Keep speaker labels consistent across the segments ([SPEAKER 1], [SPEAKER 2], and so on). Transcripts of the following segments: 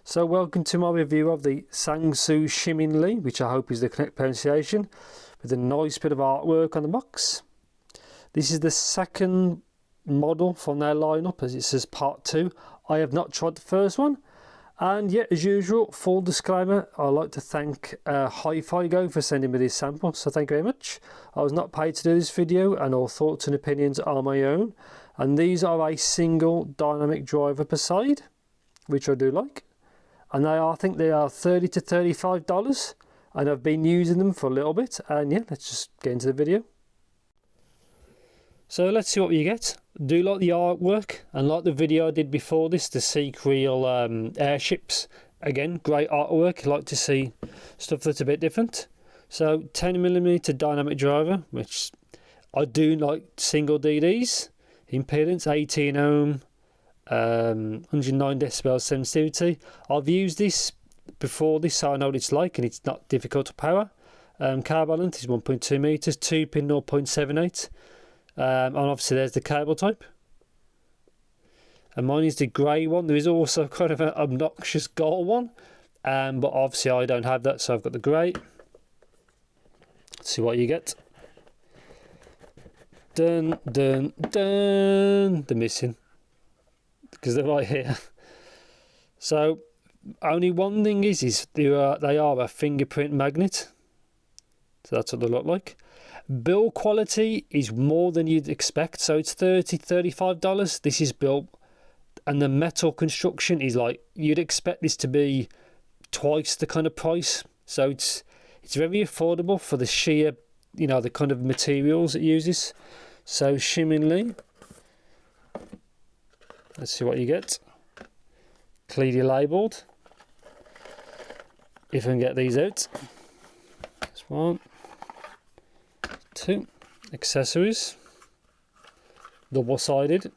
[SPEAKER 1] So welcome to my review of the Tangzu Shimin, which I hope is the correct pronunciation, with a nice bit of artwork on the box. This is the second model from their lineup, as it says part 2. I have not tried the first one, and yet as usual, full disclaimer, I'd like to thank Hi-Fi Go for sending me this sample, so thank you very much. I was not paid to do this video, and all thoughts and opinions are my own, and these are a single dynamic driver per side, which I do like. And I think they are $30 to $35, and I've been using them for a little bit. And yeah, let's just get into the video. So let's see what you get. Do like the artwork, and like the video I did before this, the Sequel airships. Again, great artwork. I like to see stuff that's a bit different. So 10mm dynamic driver, which I do like. Single DDs, impedance 18 ohm. 109 decibel sensitivity. I've used this before this, so I know what it's like, and it's not difficult to power. Cable length is 1.2 meters, 2-pin 0.78, and obviously there's the cable type. And mine is the grey one. There is also kind of an obnoxious gold one, but obviously I don't have that, so I've got the grey. Let's see what you get. Dun dun dun. They're missing, because they're right here. So only one thing is they are a fingerprint magnet. So that's what they look like. Build quality is more than you'd expect. So it's $30 to $35. This is built, and the metal construction is like, you'd expect this to be twice the kind of price. So it's very affordable for the sheer, you know, the kind of materials it uses. So Shimin Li. Let's see what you get. Clearly labelled. If I can get these out. That's 1, 2. Accessories. Double-sided.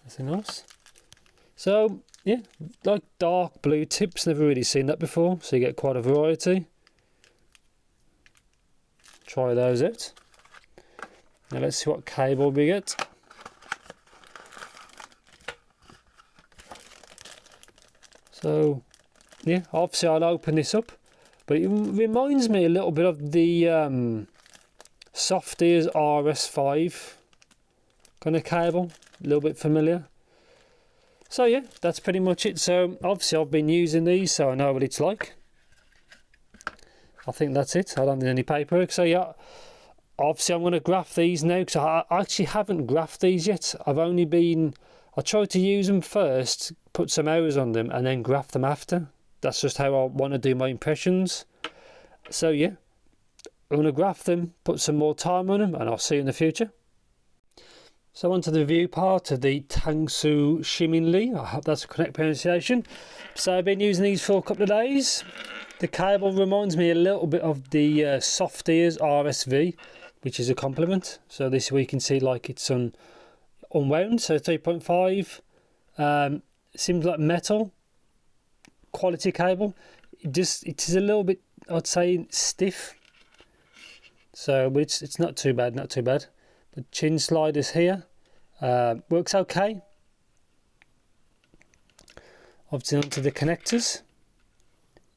[SPEAKER 1] Nothing else. So, yeah, like dark blue tips. Never really seen that before. So you get quite a variety. Try those out. Now let's see what cable we get. So yeah, obviously I'll open this up, but it reminds me a little bit of the Soft Ears RS5 kind of cable, a little bit familiar. So yeah, that's pretty much it. So obviously I've been using these, so I know what it's like. I think that's it. I don't need any paperwork. So yeah, obviously I'm going to graph these now, because I actually haven't graphed these yet. I tried to use them first, put some hours on them, and then graph them after. That's just how I want to do my impressions. So yeah, I'm going to graph them, put some more time on them, and I'll see you in the future. So on to the review part of the Tangzu Shimin. I hope that's the correct pronunciation. So I've been using these for a couple of days. The cable reminds me a little bit of the Soft Ears RSV, which is a compliment. So this we can see like it's unwound. So 3.5. Seems like metal quality cable. It is a little bit, I'd say, stiff. So but it's not too bad, not too bad. The chin sliders here works okay. Obviously onto the connectors.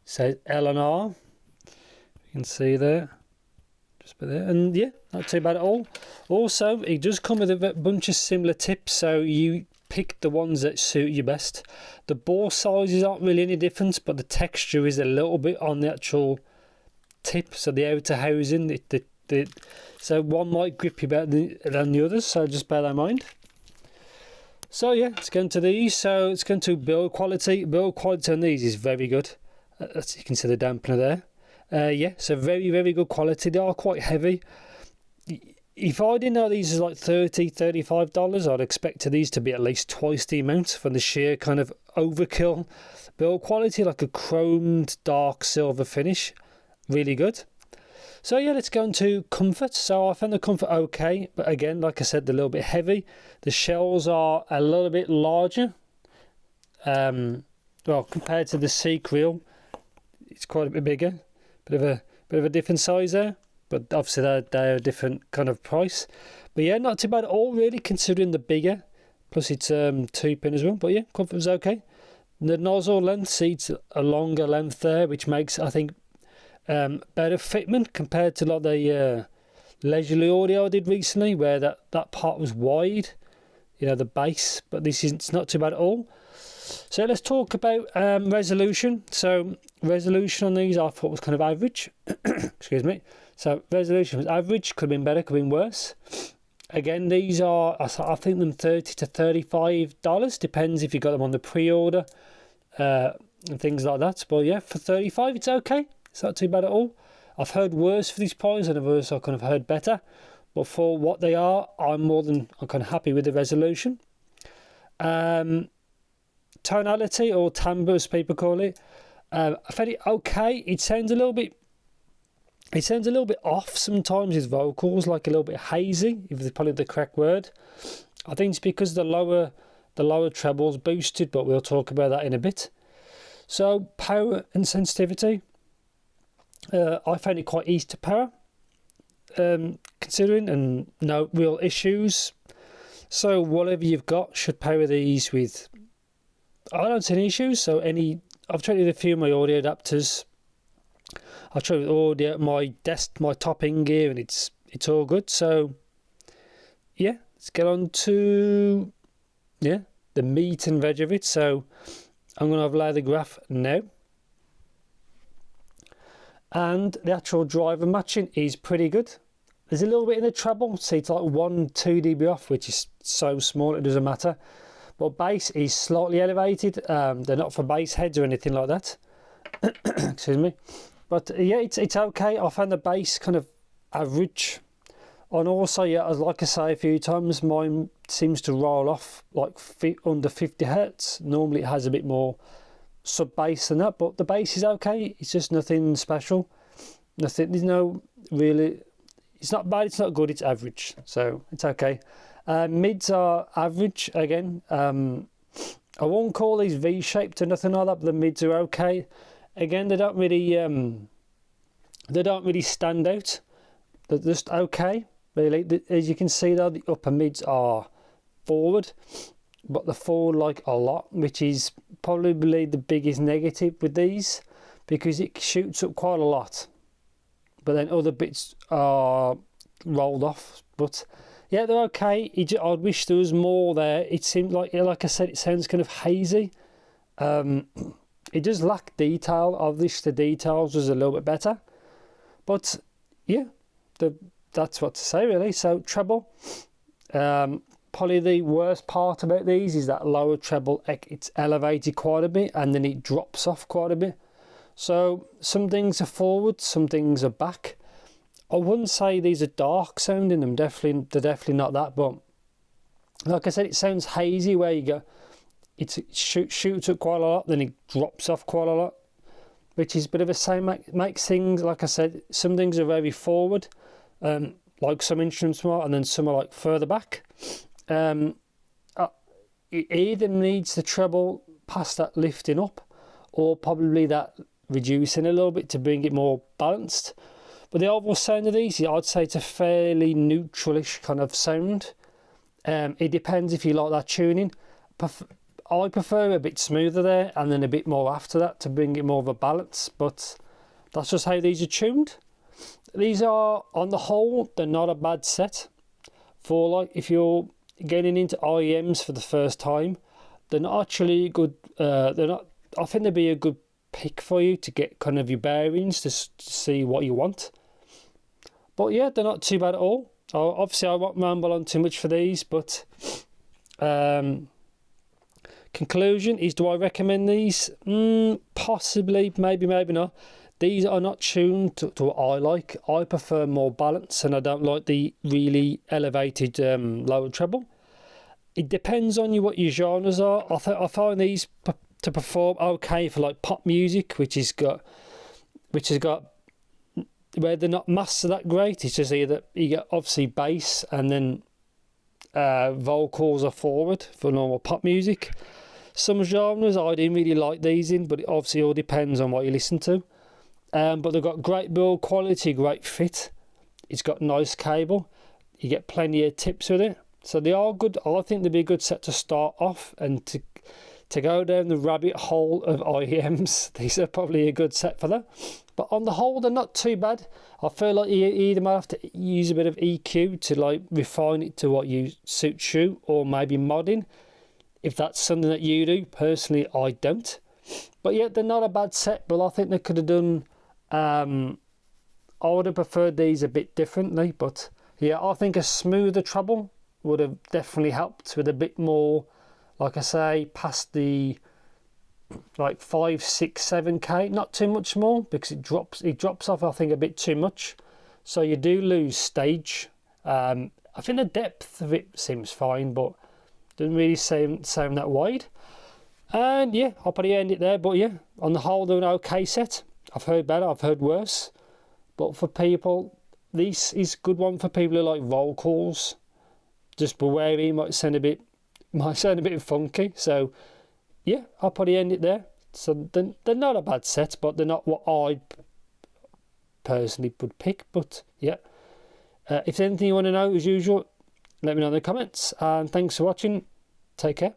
[SPEAKER 1] So L and R, you can see there, just about there, and yeah, not too bad at all. Also, it does come with a bunch of similar tips, so you pick the ones that suit you best. The bore sizes aren't really any different, but the texture is a little bit on the actual tip, so the outer housing, so one might grip you better than the others, so just bear that in mind. So yeah, let's get into these. So it's going to build quality. Build quality on these is very good. As you can see the dampener there. Yeah, so very, very good quality. They are quite heavy. If I didn't know these are like $30, $35, I'd expect these to be at least twice the amount for the sheer kind of overkill build quality, like a chromed dark silver finish. Really good. So yeah, let's go into comfort. So I found the comfort okay, but again, like I said, they're a little bit heavy. The shells are a little bit larger. Well, compared to the Sequel, it's quite a bit bigger. Bit of a different size there, but obviously they're a different kind of price. But yeah, not too bad at all really, considering the bigger, plus it's 2-pin as well. But yeah, comfort was okay. The nozzle length, see it's a longer length there, which makes, I think, better fitment compared to like the leisurely audio I did recently, where that part was wide, you know, the base. But this is, it's not too bad at all. So let's talk about resolution. So resolution on these I thought was kind of average. Excuse me. So resolution was average, could have been better, could have been worse. Again, these are, I think them $30 to $35, depends if you got them on the pre-order and things like that. But yeah, for $35 it's okay, it's not too bad at all. I've heard worse for these prices, and I've also kind of heard better, but for what they are, I'm kind of happy with the resolution. Tonality, or timbre as people call it, I found it okay. It sounds a little bit off sometimes, his vocals, like a little bit hazy, if it's probably the correct word. I think it's because the lower treble's boosted, but we'll talk about that in a bit. So power and sensitivity, I found it quite easy to power, considering, and no real issues. So whatever you've got should power these with, I don't see any issues. So I've tried with a few of my audio adapters. I've tried with audio, my top-in gear, and it's all good. So yeah, let's get on to the meat and veg of it. So I'm going to overlay the graph now, and the actual driver matching is pretty good. There's a little bit in the treble, see it's like 1-2 dB off, which is so small it doesn't matter. But bass is slightly elevated. They're not for bass heads or anything like that. Excuse me. But yeah, it's okay. I found the bass kind of average. And also, yeah, like I say a few times, mine seems to roll off like under 50 hertz. Normally it has a bit more sub bass than that, but the bass is okay. It's just nothing special. Nothing. There's no really. It's not bad. It's not good. It's average. So it's okay. Mids are average again. I won't call these V-shaped or nothing like that, but the mids are okay. Again, they don't really stand out. They're just okay, really. As you can see though, the upper mids are forward, but they're forward like a lot, which is probably the biggest negative with these, because it shoots up quite a lot. But then other bits are rolled off. But yeah, they're okay. I wish there was more there. It seemed like I said, it sounds kind of hazy. It does lack detail. I wish the details was a little bit better. But yeah, that's what to say really. So treble, probably the worst part about these is that lower treble. It's elevated quite a bit, and then it drops off quite a bit. So some things are forward, some things are back. I wouldn't say these are dark sounding. They're definitely not that. But like I said, it sounds hazy where you go. It shoots up quite a lot, then it drops off quite a lot, which is a bit of a same. Makes things, like I said, some things are very forward, like some instruments are, and then some are like further back. It either needs the treble past that lifting up, or probably that reducing a little bit to bring it more balanced. But the overall sound of these, I'd say it's a fairly neutralish kind of sound. It depends if you like that tuning. I prefer a bit smoother there, and then a bit more after that to bring it more of a balance. But that's just how these are tuned. These are, on the whole, they're not a bad set. For like, if you're getting into IEMs for the first time, they're not actually good. They're not. I think they'd be a good pick for you to get kind of your bearings to see what you want. But yeah, they're not too bad at all. Obviously, I won't ramble on too much for these, but conclusion is, do I recommend these? Possibly, maybe not. These are not tuned to what I like. I prefer more balance, and I don't like the really elevated lower treble. It depends on what your genres are. I find these to perform okay for like pop music, which has got where they're not mastered that great. It's just either you get obviously bass and then vocals are forward for normal pop music. Some genres I didn't really like these in, but it obviously all depends on what you listen to. But they've got great build quality, great fit. It's got nice cable. you get plenty of tips with it. So they are good. I think they'd be a good set to start off, and to go down the rabbit hole of IEMs, these are probably a good set for that. But on the whole, they're not too bad. I feel like you either might have to use a bit of EQ to like refine it to what suits you, or maybe modding, if that's something that you do. Personally, I don't. But yeah, they're not a bad set, but I think they could have done, I would have preferred these a bit differently. But yeah, I think a smoother treble would have definitely helped with a bit more, like I say, past the like 5, 6, 7K, not too much more, because it drops off, I think, a bit too much. So you do lose stage. I think the depth of it seems fine, but doesn't really sound that wide. And yeah, I'll probably end it there. But yeah, on the whole, they're an okay set. I've heard better, I've heard worse. But for people, this is a good one for people who like roll calls. Just beware, it might sound a bit funky. So yeah, I'll probably end it there. So they're not a bad set, but they're not what I personally would pick. But yeah, if there's anything you want to know, as usual, let me know in the comments. And thanks for watching. Take care.